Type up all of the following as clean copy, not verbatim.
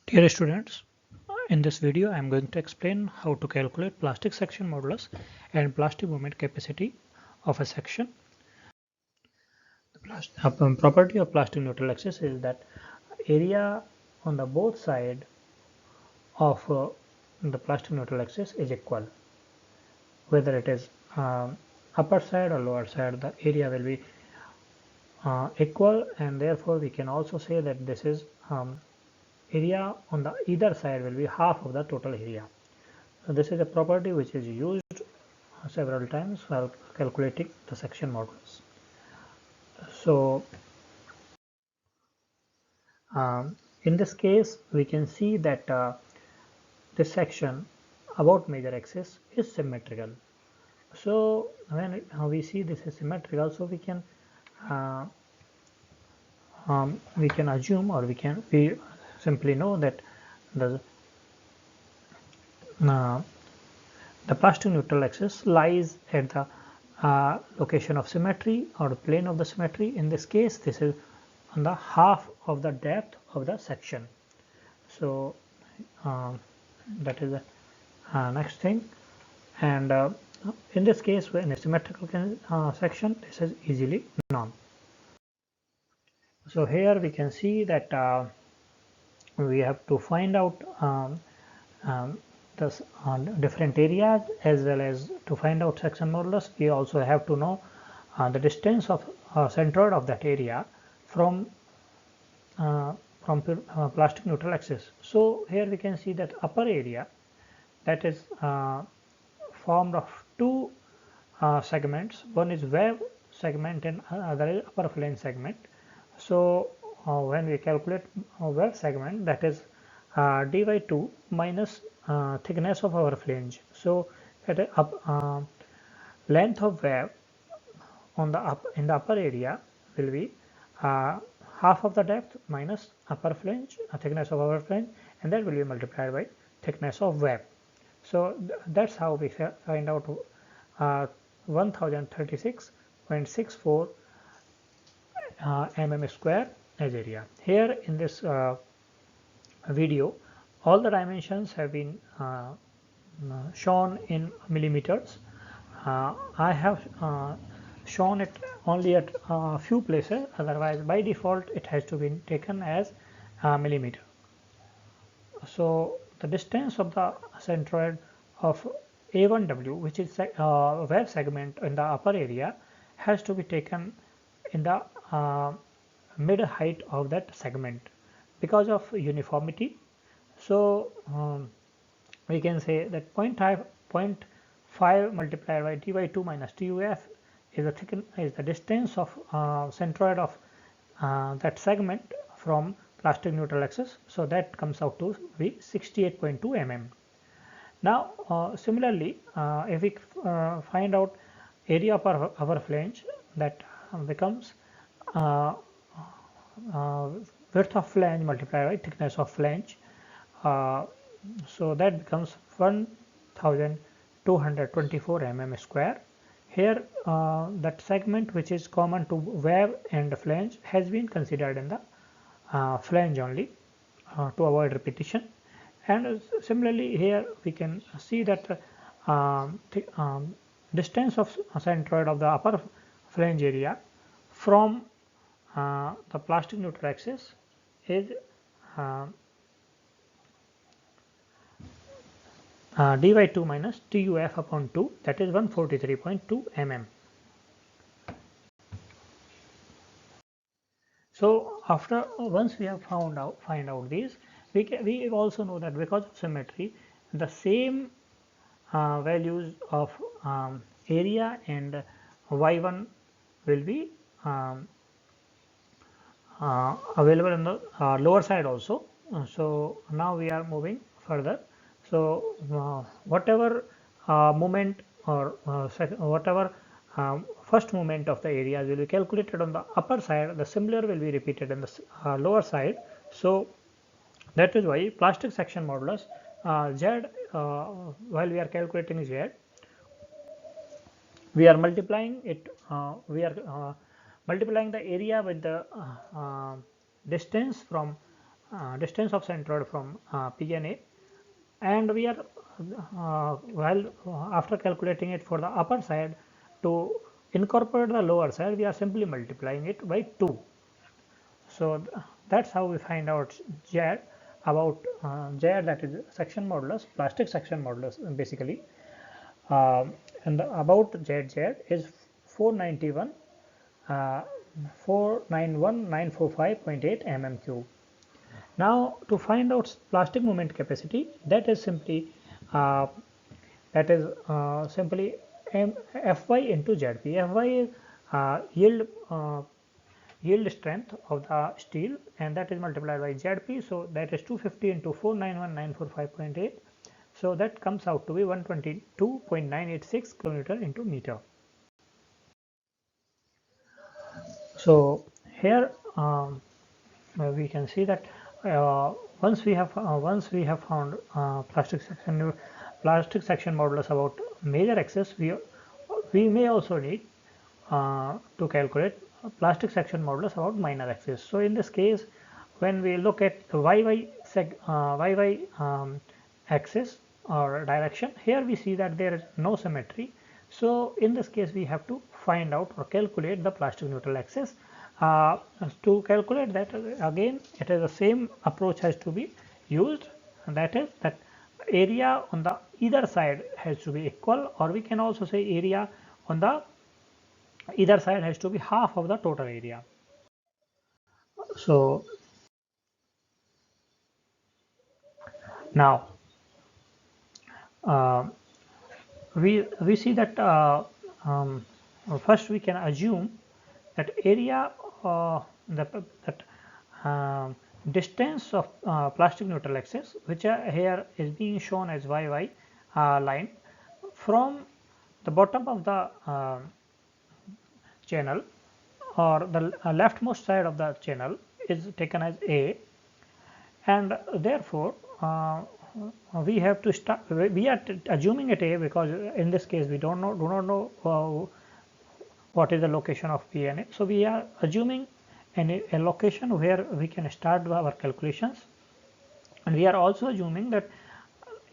Dear students, in this video I am going to explain how to calculate plastic section modulus and plastic moment capacity of a section. The property of plastic neutral axis is that area on the both side of the plastic neutral axis is equal. Whether it is upper side or lower side, the area will be equal, and therefore we can also say that this is area on the either side will be half of the total area. So this is a property which is used several times while calculating the section modulus. So in this case we can see that this section about major axis is symmetrical. So when we see this is symmetrical, so we can assume, or we simply know that the plastic neutral axis lies at the location of symmetry or plane of the symmetry. In this case, this is on the half of the depth of the section. So that is the next thing, and in this case, in a symmetrical section, this is easily known. So here we can see that we have to find out the different areas, as well as to find out section modulus. We also have to know the distance of centroid of that area from plastic neutral axis. So here we can see that upper area, that is formed of two segments. One is wave segment and other is upper flange segment. So when we calculate wave segment, that is d by 2 minus thickness of our flange. So at length of wave on the in the upper area will be half of the depth minus upper flange, thickness of our flange, and that will be multiplied by thickness of wave. So that's how we find out 1036.64 mm square as area. Here in this video, all the dimensions have been shown in millimeters. I have shown it only at a few places, otherwise by default it has to be taken as millimeter. So the distance of the centroid of A1W, which is wave segment in the upper area, has to be taken in the mid height of that segment because of uniformity. So we can say that 0.5 multiplied by d by 2 minus tuf is the distance of centroid of that segment from plastic neutral axis. So that comes out to be 68.2 mm. Now similarly, if we find out area of our flange, that becomes width of flange multiplied by thickness of flange. So that becomes 1224 mm square. Here that segment which is common to wave and flange has been considered in the flange only to avoid repetition. And similarly here we can see that distance of centroid of the upper flange area from the plastic neutral axis is d by 2 minus tuf upon 2, that is 143.2 mm. So after once we have find out these, we also know that because of symmetry, the same values of area and y1 will be available on the lower side also. So now we are moving further. So whatever moment or whatever first moment of the area will be calculated on the upper side, the similar will be repeated in the lower side. So that is why plastic section modulus Z, while we are calculating Z, we are multiplying it, we are multiplying the area with the distance from distance of centroid from PNA, and we are after calculating it for the upper side, to incorporate the lower side we are simply multiplying it by 2. So that's how we find out Z about Z, that is section modulus, plastic section modulus basically. And about ZZ is 491 491,945.8 mm cube. Now to find out plastic moment capacity, that is simply uh, Fy into Zp. Fy is yield strength of the steel, and that is multiplied by Zp. So that is 250 into 491,945.8. So that comes out to be 122.986 kN into meter. So here we can see that once we have found plastic section modulus about major axis, we may also need to calculate plastic section modulus about minor axis. So in this case, when we look at the YY axis or direction, here we see that there is no symmetry. So in this case, we have to find out or calculate the plastic neutral axis. To calculate that, again it is the same approach has to be used, and that is that area on the either side has to be equal, or we can also say area on the either side has to be half of the total area. So now we see that first we can assume that area that distance of plastic neutral axis, which here is being shown as YY line, from the bottom of the channel or the leftmost side of the channel is taken as A, and therefore we have to start. We are assuming it A because in this case we do not know what is the location of PNA. So we are assuming a location where we can start our calculations, and we are also assuming that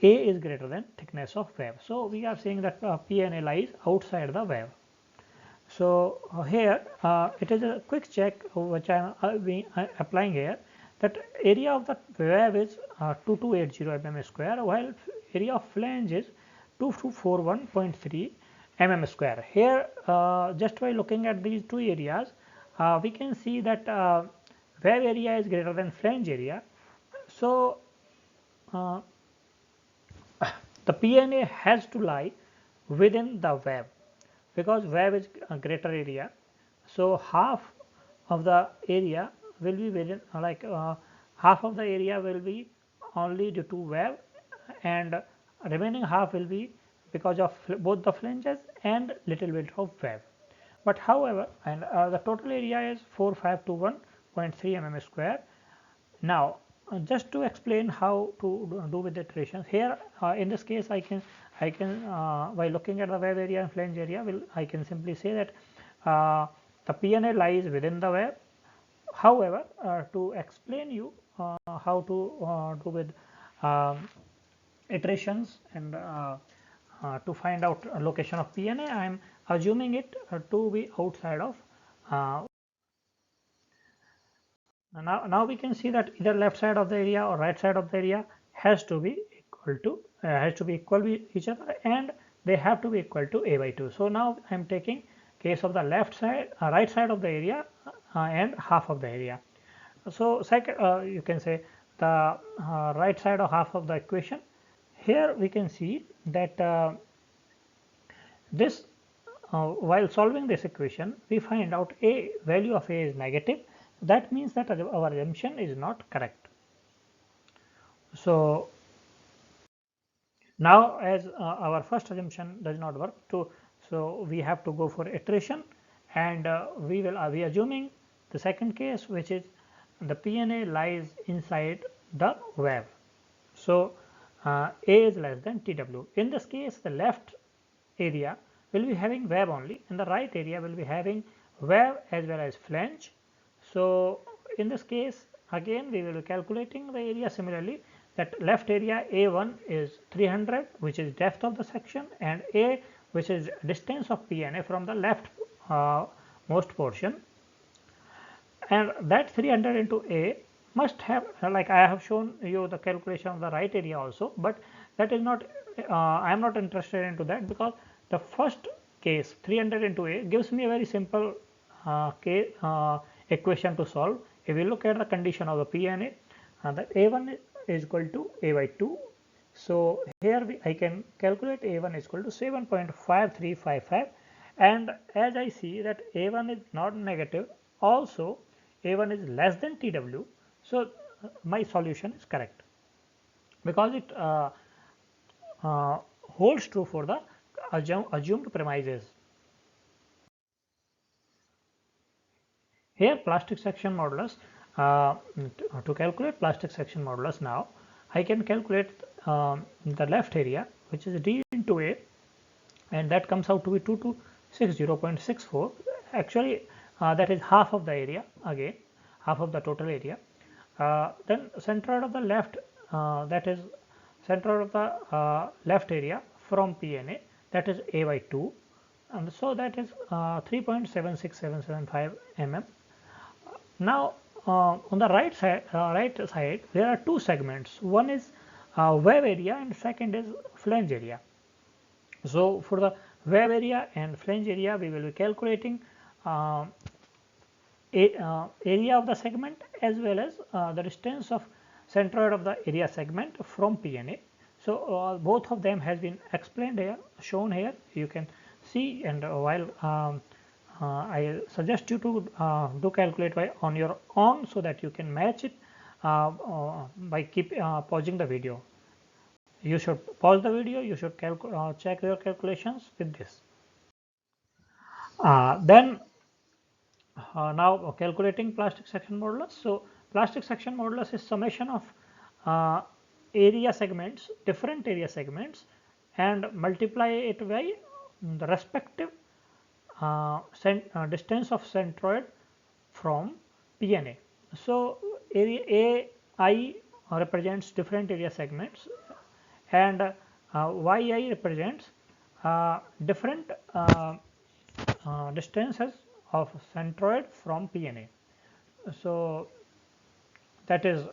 A is greater than thickness of wave. So we are saying that PNA lies outside the wave. So here it is a quick check which I am applying here, that area of the wave is 2280 mm square, while area of flange is 2241.3 mm square. Here just by looking at these two areas, we can see that wave area is greater than flange area. So the PNA has to lie within the wave, because wave is a greater area. So half of the area will be within half of the area will be only due to wave, and remaining half will be because of both the flanges and little bit of wave. But however, and the total area is 4521.3 mm square. Now just to explain how to do with the iterations here, in this case I can by looking at the wave area and flange area, I can simply say that the PNA lies within the wave. However, to explain you how to do with iterations and to find out location of PNA, I am assuming it to be outside of now we can see that either left side of the area or right side of the area has to be equal with each other, and they have to be equal to A by 2. So now I am taking case of the left side right side of the area and half of the area. So second, you can say the right side of half of the equation. Here we can see that this while solving this equation, we find out A value of A is negative. That means that our assumption is not correct. So now as our first assumption does not work, so we have to go for iteration, and we will be assuming the second case, which is the PNA lies inside the wave. So A is less than TW. In this case, the left area will be having wave only, and the right area will be having wave as well as flange. So in this case, again we will be calculating the area similarly. That left area A1 is 300, which is depth of the section, and A, which is distance of PNA from the left most portion, and that 300 into A must have, like I have shown you the calculation of the right area also, but that is not I am not interested into that, because the first case 300 into A gives me a very simple equation to solve. If we look at the condition of the PNA, that A1 is equal to A by 2. So here I can calculate A1 is equal to 7.5355, and as I see that A1 is not negative, also A1 is less than TW, so my solution is correct, because it holds true for the assumed premises. Here plastic section modulus, to calculate plastic section modulus, now I can calculate the left area, which is D into A, and that comes out to be 2260.64. Actually that is half of the area, again half of the total area. Then centroid of the left, that is centroid of the left area from PNA, that is A by 2, and so that is 3.76775 mm. Now on the right side there are two segments. One is wave area and second is flange area. So for the wave area and flange area we will be calculating area of the segment as well as the distance of centroid of the area segment from PNA. So both of them has been explained here, shown here, you can see, and while I suggest you to do calculate on your own, so that you can match it by pausing the video. You should pause the video, you should check your calculations with this. Then now calculating plastic section modulus. So plastic section modulus is summation of area segments, different area segments, and multiply it by the respective distance of centroid from PNA. So area AI represents different area segments, and YI represents different distances of centroid from PNA. So that is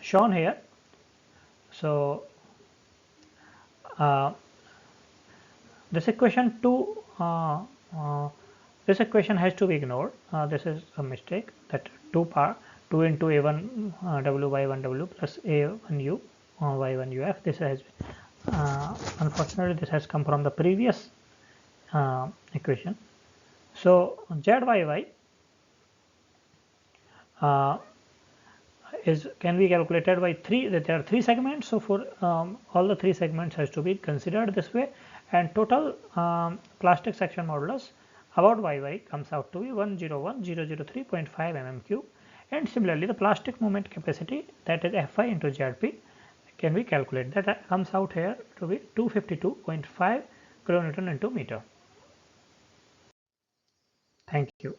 shown here. So this equation 2, this equation has to be ignored. This is a mistake, that 2 into A1 W by 1 W plus A1 U by 1 UF. This has unfortunately this has come from the previous equation. So ZYY can be calculated by 3. There are 3 segments, so for all the 3 segments has to be considered this way, and total plastic section modulus about YY comes out to be 101,003.5 mm3, and similarly the plastic moment capacity, that is Fi into ZP, can be calculated. That comes out here to be 252.5 kilonewton into meter. Thank you.